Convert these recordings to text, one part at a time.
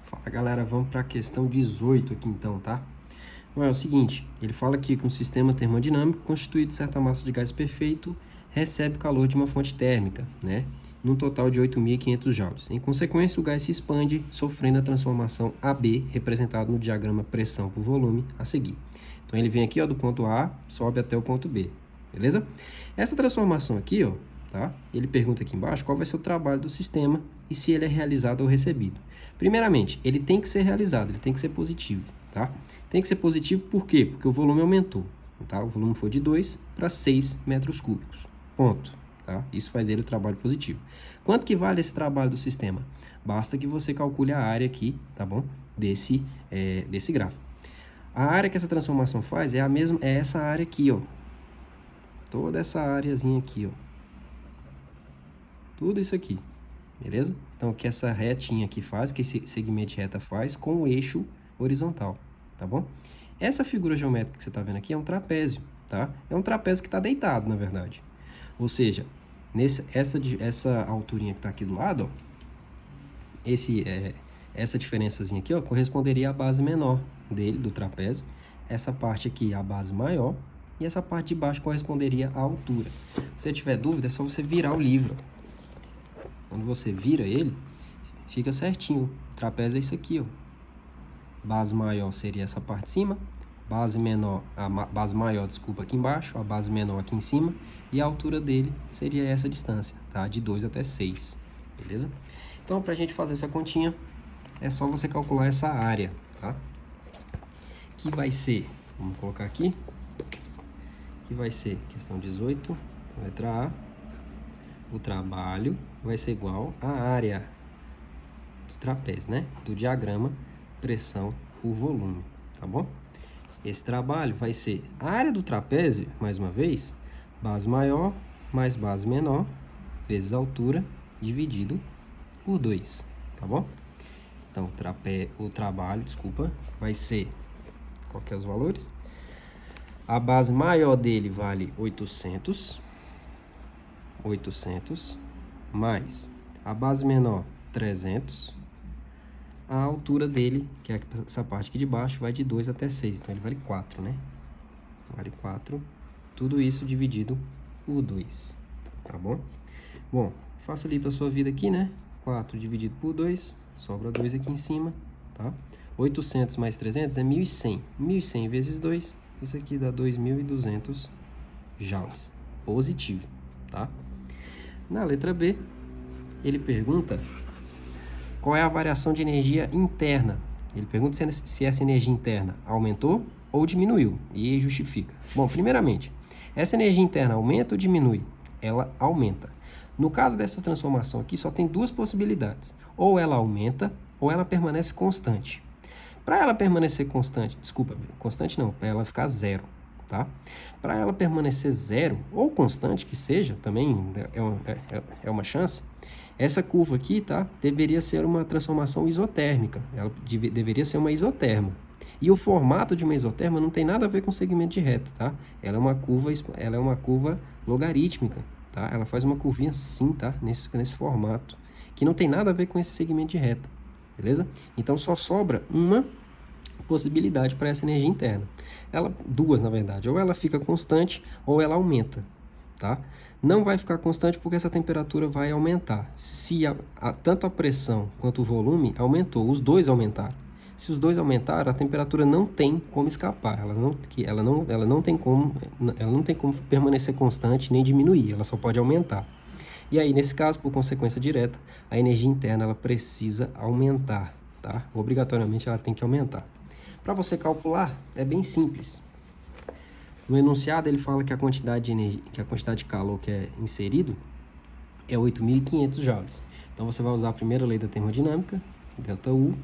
Fala galera, vamos para a questão 18 aqui então, tá? Bom, é o seguinte, ele fala aqui que um sistema termodinâmico constituído de certa massa de gás perfeito recebe calor de uma fonte térmica, né? Num total de 8.500 joules. Em consequência, o gás se expande, sofrendo a transformação AB, representada no diagrama pressão por volume, a seguir. Então ele vem aqui, ó, do ponto A, sobe até o ponto B, beleza? Essa transformação aqui, ó, tá? Ele pergunta aqui embaixo qual vai ser o trabalho do sistema e se ele é realizado ou recebido. Primeiramente, ele tem que ser realizado, ele tem que ser positivo, tá? Tem que ser positivo por quê? Porque o volume aumentou, tá? O volume foi de 2 para 6 metros cúbicos, ponto, tá? Isso faz dele o trabalho positivo. Quanto que vale esse trabalho do sistema? Basta que você calcule a área aqui, tá bom? Desse gráfico. A área que essa transformação faz é a mesma, é essa área aqui, ó. Toda essa areazinha aqui, ó. Tudo isso aqui, beleza? Então, o que essa retinha aqui faz, que esse segmento de reta faz com o eixo horizontal, tá bom? Essa figura geométrica que você está vendo aqui é um trapézio, tá? É um trapézio que está deitado, na verdade. Ou seja, essa alturinha que está aqui do lado, ó, essa diferençazinha aqui, ó, corresponderia à base menor dele, do trapézio. Essa parte aqui é a base maior e essa parte de baixo corresponderia à altura. Se você tiver dúvida, é só você virar o livro. Quando você vira ele, fica certinho. O trapézio é isso aqui, ó. Base maior seria essa parte de cima, base menor, base maior, desculpa, aqui embaixo, a base menor aqui em cima, e a altura dele seria essa distância, tá? De 2 até 6, beleza? Então, para a gente fazer essa continha, é só você calcular essa área, tá? Que vai ser, vamos colocar aqui, que vai ser questão 18, letra A, o trabalho vai ser igual à área do trapézio, né? Do diagrama pressão por volume, tá bom? Esse trabalho vai ser a área do trapézio, mais uma vez, base maior mais base menor, vezes a altura, dividido por 2, tá bom? Então, o trabalho, desculpa, vai ser, qual que é os valores? A base maior dele vale 800, mais a base menor 300, a altura dele, que é essa parte aqui de baixo, vai de 2 até 6, então ele vale 4, né? Vale 4, tudo isso dividido por 2, tá bom? Bom, facilita a sua vida aqui, né? 4 dividido por 2, sobra 2 aqui em cima, tá? 800 mais 300 é 1.100. 1.100 vezes 2, isso aqui dá 2.200 joules. Positivo, tá? Na letra B, ele pergunta qual é a variação de energia interna. Ele pergunta se essa energia interna aumentou ou diminuiu, e justifica. Bom, primeiramente, essa energia interna aumenta ou diminui? Ela aumenta. No caso dessa transformação aqui, só tem duas possibilidades. Ou ela aumenta, ou ela permanece constante. Para ela permanecer constante, constante não, para ela ficar zero, tá? Para ela permanecer zero, ou constante que seja, também é uma chance, essa curva aqui, tá? Deveria ser uma transformação isotérmica, ela deveria ser uma isoterma. E o formato de uma isoterma não tem nada a ver com segmento de reta, tá? Ela é uma curva logarítmica, tá? Ela faz uma curvinha assim, tá? Nesse formato, que não tem nada a ver com esse segmento de reta, beleza? Então só sobra uma possibilidade para essa energia interna. Duas, na verdade, ou ela fica constante ou ela aumenta, tá? Não vai ficar constante porque essa temperatura vai aumentar. Se tanto a pressão quanto o volume aumentou, os dois aumentaram. Se os dois aumentaram, a temperatura não tem como escapar. Ela não tem como permanecer constante nem diminuir. Ela só pode aumentar. E aí, nesse caso, por consequência direta, a energia interna ela precisa aumentar, tá? Obrigatoriamente ela tem que aumentar. Para você calcular, é bem simples. No enunciado ele fala que a quantidade de energia, que a quantidade de calor que é inserido é 8.500 joules. Então você vai usar a primeira lei da termodinâmica, ΔU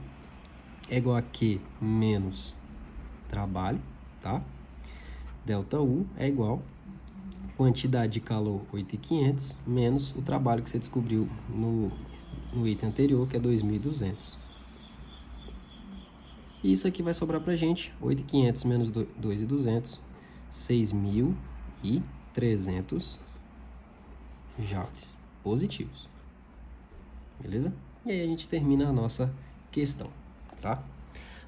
é igual a Q menos trabalho, tá? ΔU é igual a quantidade de calor 8.500 menos o trabalho que você descobriu no item anterior, que é 2.200. E isso aqui vai sobrar pra gente, 8.500 menos 2.200, 6.300 joules positivos, beleza? E aí a gente termina a nossa questão. tá?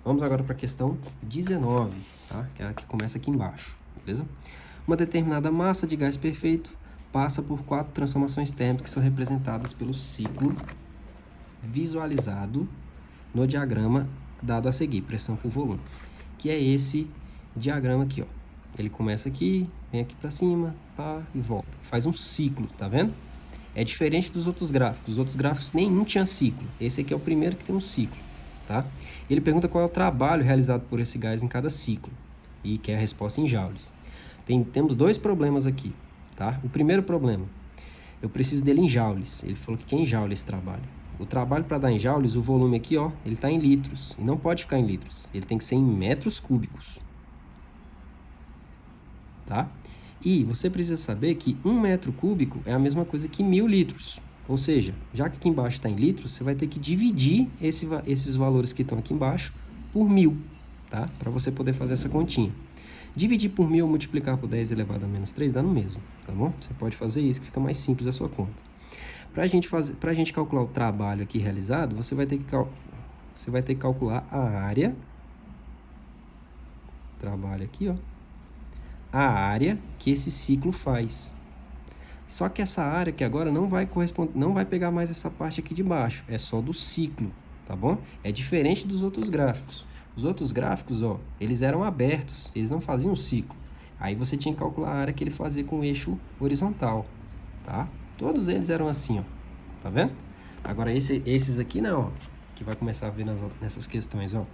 Vamos agora para a questão 19, tá? Que é a que começa aqui embaixo, beleza? Uma determinada massa de gás perfeito passa por 4 transformações térmicas que são representadas pelo ciclo visualizado no diagrama dado a seguir, pressão por volume, que é esse diagrama aqui, ó. Ele começa aqui, vem aqui para cima, pá, e volta. Faz um ciclo, tá vendo? É diferente dos outros gráficos. Os outros gráficos nenhum tinha ciclo. Esse aqui é o primeiro que tem um ciclo, tá? Ele pergunta qual é o trabalho realizado por esse gás em cada ciclo e quer a resposta em joules. Temos dois problemas aqui, tá? O primeiro problema, eu preciso dele em joules. Ele falou que é em joules esse trabalho. O trabalho para dar em joules, o volume aqui, ó, ele está em litros. E não pode ficar em litros. Ele tem que ser em metros cúbicos. Tá? E você precisa saber que 1 metro cúbico é a mesma coisa que 1000 litros. Ou seja, já que aqui embaixo está em litros, você vai ter que dividir esses valores que estão aqui embaixo por 1000, tá? Para você poder fazer essa continha. Dividir por 1000 multiplicar por 10 elevado a menos 3 dá no mesmo, tá bom? Você pode fazer isso que fica mais simples a sua conta. Para a gente calcular o trabalho aqui realizado, você vai ter que calcular a área. Trabalho aqui, ó. A área que esse ciclo faz. Só que essa área que agora não vai corresponder, não vai pegar mais essa parte aqui de baixo, é só do ciclo, tá bom? É diferente dos outros gráficos. Os outros gráficos, ó, eles eram abertos, eles não faziam um ciclo. Aí você tinha que calcular a área que ele fazia com o eixo horizontal, tá? Todos eles eram assim, ó, tá vendo? Agora esses aqui não, ó, que vai começar a ver nessas questões, ó,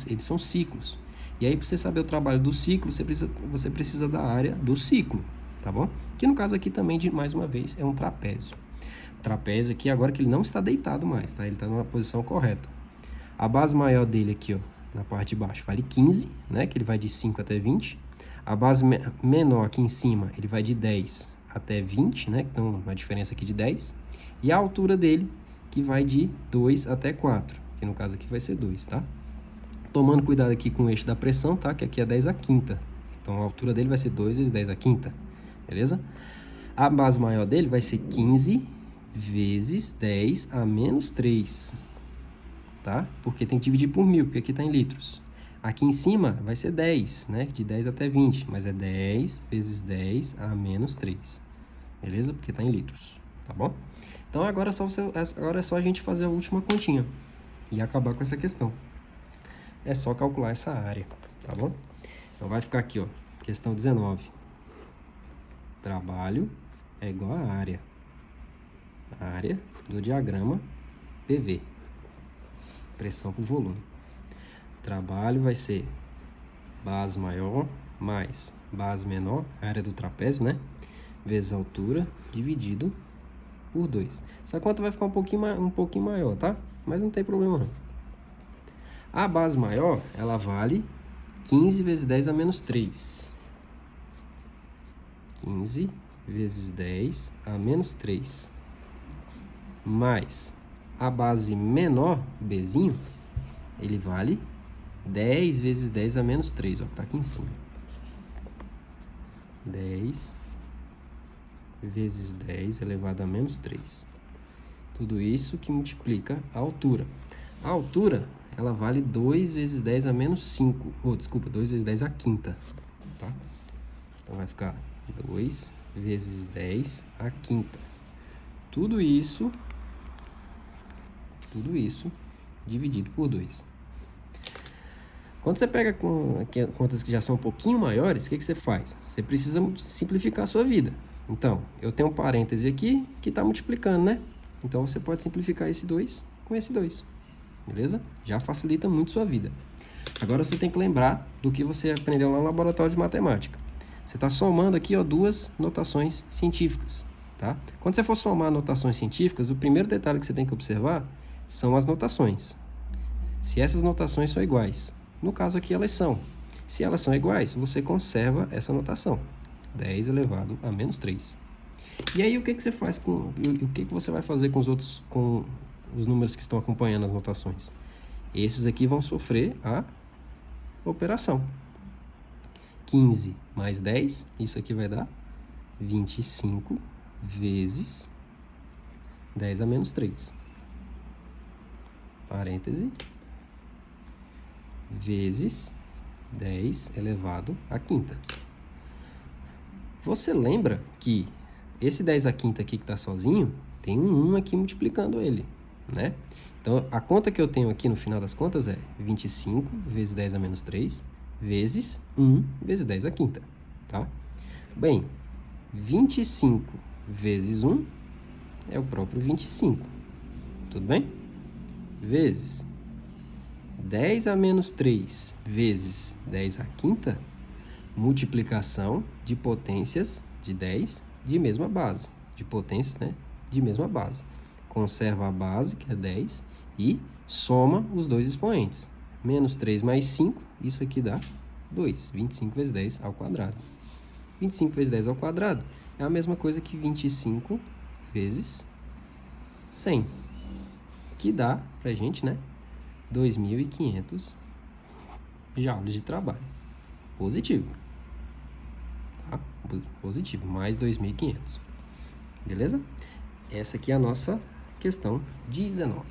eles são ciclos. E aí, para você saber o trabalho do ciclo, você precisa da área do ciclo, tá bom? Que no caso aqui também, mais uma vez, é um trapézio. O trapézio aqui, agora que ele não está deitado mais, tá? Ele está numa posição correta. A base maior dele aqui, ó, na parte de baixo, vale 15, né? Que ele vai de 5 até 20. A base menor aqui em cima, ele vai de 10 até 20, né? Então, uma diferença aqui de 10. E a altura dele, que vai de 2 até 4, que no caso aqui vai ser 2, tá? Tomando cuidado aqui com o eixo da pressão, tá? Que aqui é 10 a quinta. Então, a altura dele vai ser 2 vezes 10 a quinta. Beleza? A base maior dele vai ser 15 vezes 10 a menos 3. Tá? Porque tem que dividir por 1000, porque aqui está em litros. Aqui em cima vai ser 10, né? De 10 até 20. Mas é 10 vezes 10 a menos 3. Beleza? Porque está em litros. Tá bom? Então, agora é só a gente fazer a última continha. E acabar com essa questão. É só calcular essa área, tá bom? Então vai ficar aqui, ó, questão 19. Trabalho é igual a área. A área do diagrama PV. Pressão por volume. Trabalho vai ser base maior mais base menor, a área do trapézio, né? Vezes a altura, dividido por 2. Essa conta vai ficar um pouquinho maior, tá? Mas não tem problema não. A base maior, ela vale 15 vezes 10 a menos 3. 15 vezes 10 a menos 3. Mais a base menor, Bzinho, ele vale 10 vezes 10 a menos 3, ó, tá aqui em cima. 10 vezes 10 elevado a menos 3. Tudo isso que multiplica a altura. A altura, ela vale 2 vezes 10 a menos 5. Oh, desculpa, 2 vezes 10 a quinta. Tá? Então vai ficar 2 vezes 10 a quinta. Tudo isso dividido por 2. Quando você pega contas que já são um pouquinho maiores, o que você faz? Você precisa simplificar a sua vida. Então, eu tenho um parêntese aqui que está multiplicando, né? Então, você pode simplificar esse 2 com esse 2. Beleza? Já facilita muito sua vida. Agora você tem que lembrar do que você aprendeu lá no laboratório de matemática. Você está somando aqui, ó, duas notações científicas, tá? Quando você for somar notações científicas, o primeiro detalhe que você tem que observar são as notações. Se essas notações são iguais. No caso aqui elas são. Se elas são iguais, você conserva essa notação. 10 elevado a menos 3. E aí o que você faz o que você vai fazer com os números que estão acompanhando as notações? Esses aqui vão sofrer a operação. 15 mais 10, isso aqui vai dar 25 vezes 10 a menos 3. Parêntese, vezes 10 elevado à quinta. Você lembra que esse 10 à quinta aqui que está sozinho, tem um 1 aqui multiplicando ele, né? Então, a conta que eu tenho aqui no final das contas é 25 vezes 10 a menos 3 vezes 1 vezes 10 à quinta, tá? Bem, 25 vezes 1 é o próprio 25, tudo bem? Vezes 10 a menos 3 vezes 10 à quinta, multiplicação de potências de 10 de mesma base, de potências, né, de mesma base. Conserva a base, que é 10, e soma os dois expoentes. Menos 3 mais 5, isso aqui dá 2. 25 vezes 10 ao quadrado. 25 vezes 10 ao quadrado é a mesma coisa que 25 vezes 100, que dá pra gente, né, 2.500 joules de trabalho. Positivo. Tá? Positivo, mais 2.500. Beleza? Essa aqui é a nossa questão 19.